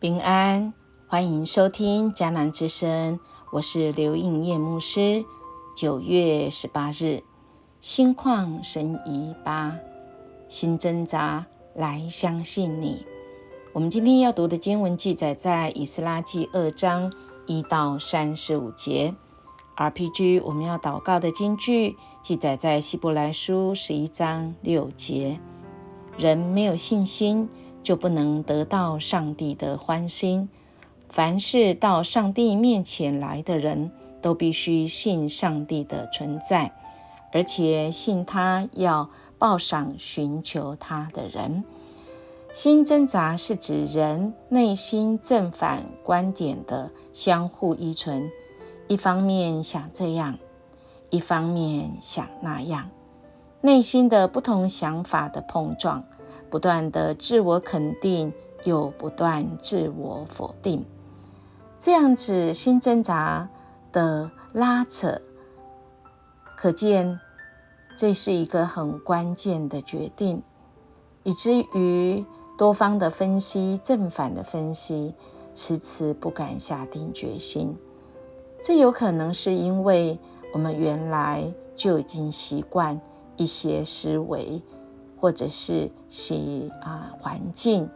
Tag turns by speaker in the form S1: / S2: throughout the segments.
S1: 平安，欢迎收听迦南之声，我是刘应叶牧师。9月18日，心旷神怡8，心挣扎来相信你。我们今天要读的经文记载在以斯拉记2章1到35节。RPG 我们要祷告的金句记载在希伯来书11章6节。人没有信心，就不能得到上帝的欢心。凡是到上帝面前来的人，都必须信上帝的存在，而且信他要报赏寻求他的人。心挣扎是指人内心正反观点的相互依存，一方面想这样，一方面想那样，内心的不同想法的碰撞，不断的自我肯定又不断自我否定，这样子心挣扎的拉扯，可见这是一个很关键的决定，以至于多方的分析，正反的分析，迟迟不敢下定决心。这有可能是因为我们原来就已经习惯一些思维，或者是环境，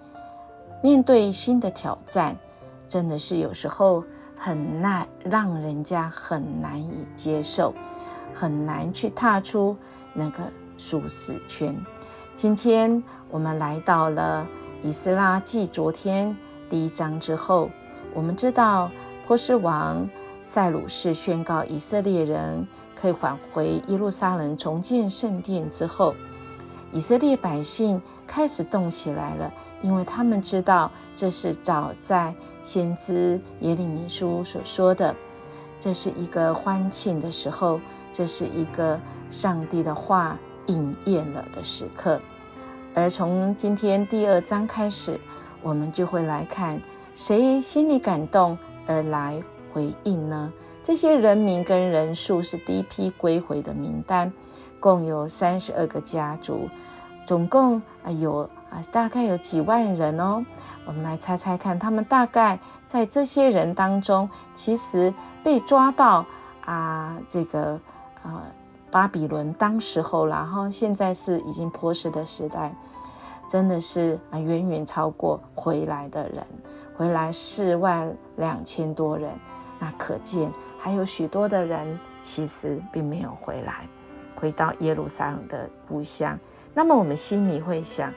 S1: 面对新的挑战，真的是有时候很难，让人家很难以接受，很难去踏出那个舒适圈。今天我们来到了以斯拉记昨天第1章之后，我们知道波斯王塞鲁士宣告以色列人可以返回耶路撒冷重建圣殿之后，以色列百姓开始动起来了，因为他们知道这是早在先知耶利米书所说的，这是一个欢庆的时候，这是一个上帝的话应验了的时刻。而从今天第2章开始，我们就会来看谁心里感动而来回应呢？这些人名跟人数是第一批归回的名单，共有32个家族，总共大概有几万人哦。我们来猜猜看，他们大概在这些人当中，其实被抓到巴比伦当时候啦，现在是已经波斯的时代，真的是远远超过回来的人，回来42000多人。那可见还有许多的人其实并没有回到耶路撒冷的故乡。那么我们心里会想，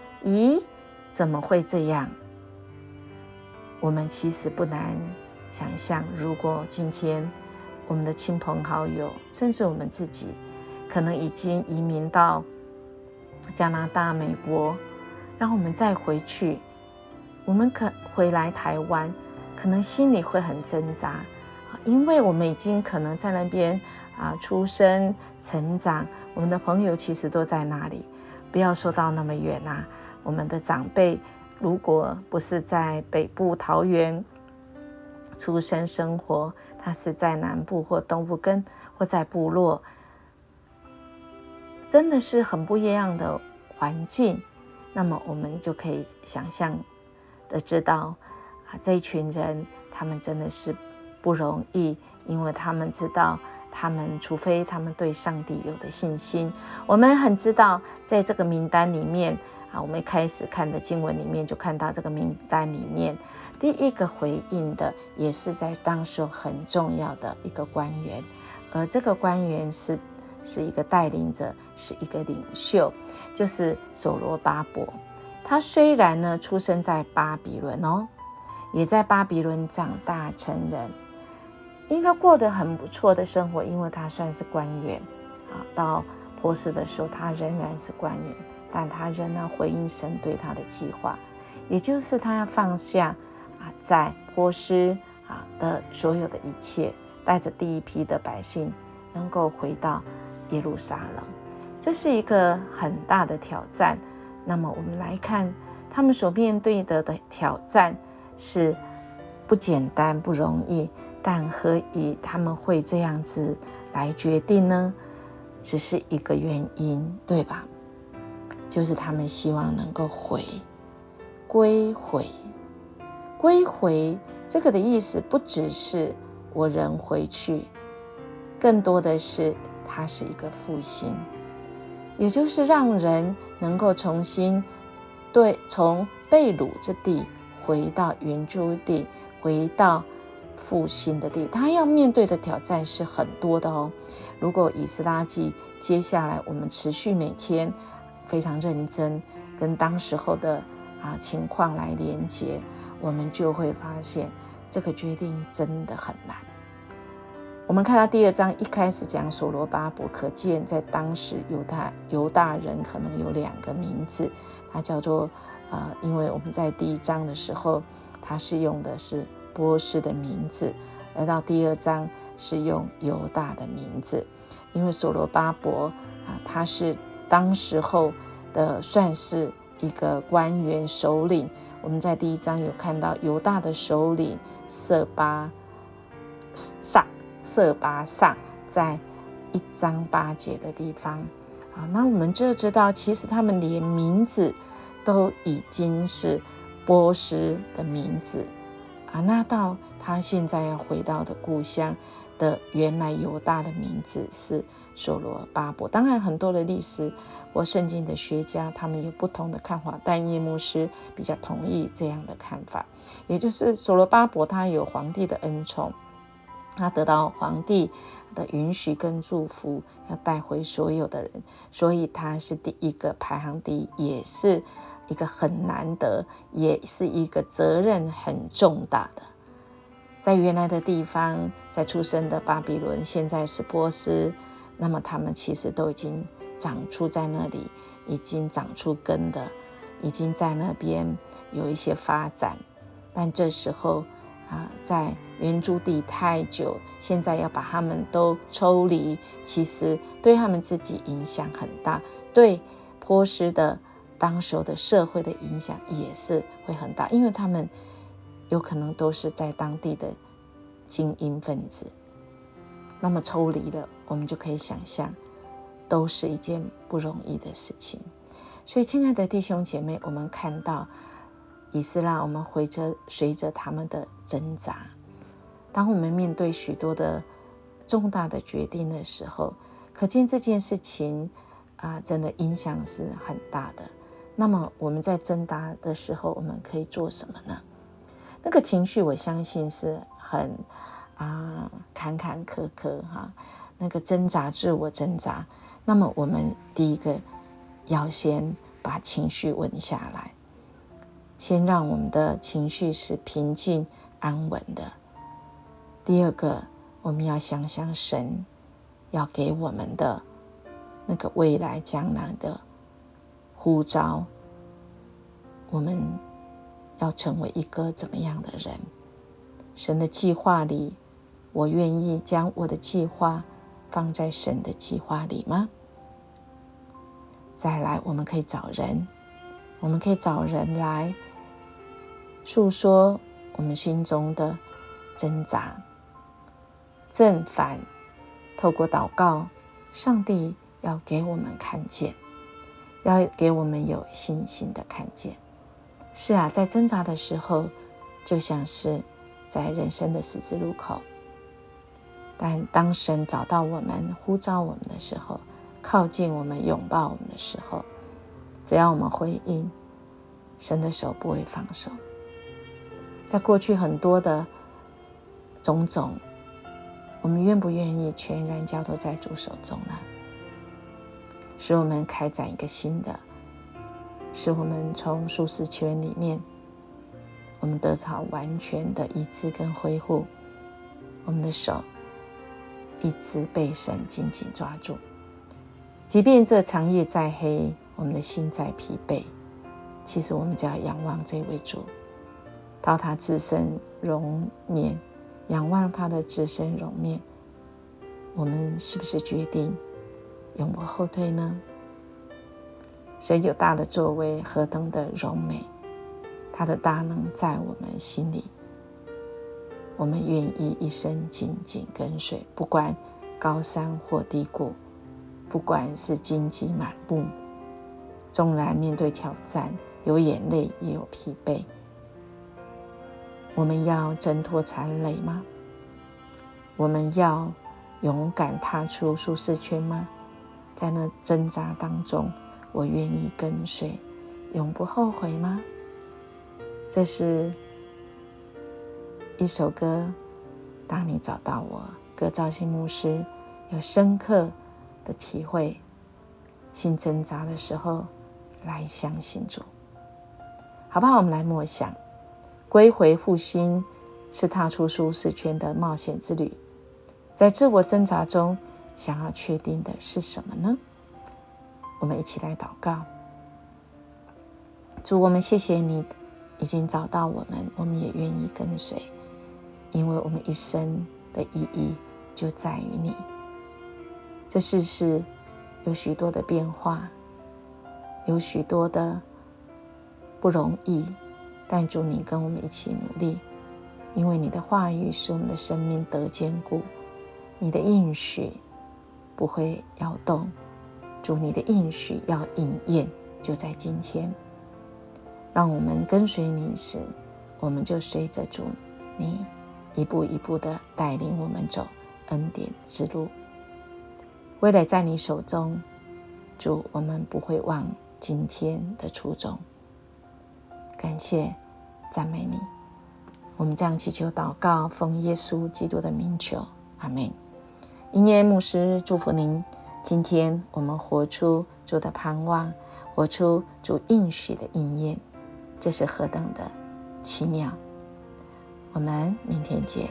S1: 怎么会这样？我们其实不难想象，如果今天我们的亲朋好友，甚至我们自己，可能已经移民到加拿大、美国，然后我们再回去，我们回来台湾，可能心里会很挣扎，因为我们已经可能在那边出生成长，我们的朋友其实都在那里，不要说到那么远我们的长辈如果不是在北部桃园出生生活，他是在南部或东部或在部落，真的是很不一样的环境。那么我们就可以想象的知道这一群人他们真的是不容易，因为他们知道除非他们对上帝有的信心。我们很知道在这个名单里面我们开始看的经文里面就看到这个名单里面第一个回应的也是在当时很重要的一个官员，而这个官员是一个带领者，是一个领袖，就是所罗巴伯。他虽然呢出生在巴比伦也在巴比伦长大成人，应该过得很不错的生活，因为他算是官员到波斯的时候他仍然是官员，但他仍然回应神对他的计划，也就是他要放下在波斯的所有的一切，带着第一批的百姓能够回到耶路撒冷。这是一个很大的挑战。那么我们来看他们所面对的挑战是不简单不容易，但何以他们会这样子来决定呢？只是一个原因，对吧？就是他们希望能够归回，归回这个的意思不只是我人回去，更多的是它是一个复兴，也就是让人能够重新从被掳之地回到原住地，回到复兴的地。他要面对的挑战是很多的哦。如果以斯拉记接下来我们持续每天非常认真跟当时候的情况来连结，我们就会发现这个决定真的很难。我们看到第2章一开始讲所罗巴伯，可见在当时犹大人可能有2个名字，他叫做因为我们在第1章的时候他是用的是波斯的名字，而到第2章是用犹大的名字。因为所罗巴伯他是当时候的算是一个官员首领，我们在第1章有看到犹大的首领色巴萨在1章8节的地方。那我们就知道其实他们连名字都已经是波斯的名字那到他现在要回到的故乡的原来犹大的名字是所罗巴伯。当然很多的历史或圣经的学家他们有不同的看法，但叶牧师比较同意这样的看法，也就是所罗巴伯他有皇帝的恩宠，他得到皇帝的允许跟祝福，要带回所有的人，所以他是第一个排行第一，也是一个很难得，也是一个责任很重大的。在原来的地方，在出生的巴比伦，现在是波斯，那么他们其实都已经长出在那里，已经长出根的，已经在那边有一些发展。但这时候在原住地太久，现在要把他们都抽离，其实对他们自己影响很大，对波斯的当时的社会的影响也是会很大，因为他们有可能都是在当地的精英分子。那么抽离了，我们就可以想象都是一件不容易的事情。所以亲爱的弟兄姐妹，我们看到以斯拉，我们随着他们的挣扎，当我们面对许多的重大的决定的时候，可见这件事情真的影响是很大的。那么我们在挣扎的时候，我们可以做什么呢？那个情绪我相信是很坎坎坷坷那个挣扎，自我挣扎。那么我们第一个要先把情绪稳下来，先让我们的情绪是平静安稳的。第二个，我们要想想神要给我们的那个未来将来的呼召，我们要成为一个怎么样的人？神的计划里，我愿意将我的计划放在神的计划里吗？再来，我们可以找人来诉说我们心中的挣扎、正反，透过祷告，上帝要给我们看见，要给我们有信心的看见。是在挣扎的时候，就像是在人生的十字路口，但当神找到我们，呼召我们的时候，靠近我们，拥抱我们的时候，只要我们回应，神的手不会放手。在过去很多的种种，我们愿不愿意全然交托在主手中呢？使我们开展一个新的，使我们从舒适圈里面，我们得到完全的医治跟恢复，我们的手一直被神紧紧抓住。即便这长夜再黑，我们的心再疲惫，其实我们只要仰望这位主，到他自身容面，仰望他的自身容面，我们是不是决定永不后退呢？神有大的作为，何等的荣美，他的大能在我们心里，我们愿意一生紧紧跟随，不管高山或低谷，不管是荆棘满目，纵然面对挑战，有眼泪也有疲惫，我们要挣脱残累吗？我们要勇敢踏出舒适圈吗？在那挣扎当中，我愿意跟随，永不后悔吗？这是一首歌，当你找到我，葛兆新牧师有深刻的体会，心挣扎的时候来相信主。好不好？我们来默想，归回复兴是踏出舒适圈的冒险之旅。在自我挣扎中，想要确定的是什么呢？我们一起来祷告。主，我们谢谢你已经找到我们，我们也愿意跟随，因为我们一生的意义就在于你。这世事有许多的变化，有许多的不容易，但主你跟我们一起努力，因为你的话语使我们的生命得坚固，你的应许不会摇动，主你的应许要应验，就在今天。让我们跟随你时，我们就随着主你一步一步的带领我们走恩典之路。未来在你手中，主，我们不会忘今天的初衷。感谢赞美你，我们这样祈求祷告，奉耶稣基督的名求，阿们。音乐牧师祝福您，今天我们活出主的盼望，活出主应许的应验，这是何等的奇妙。我们明天见。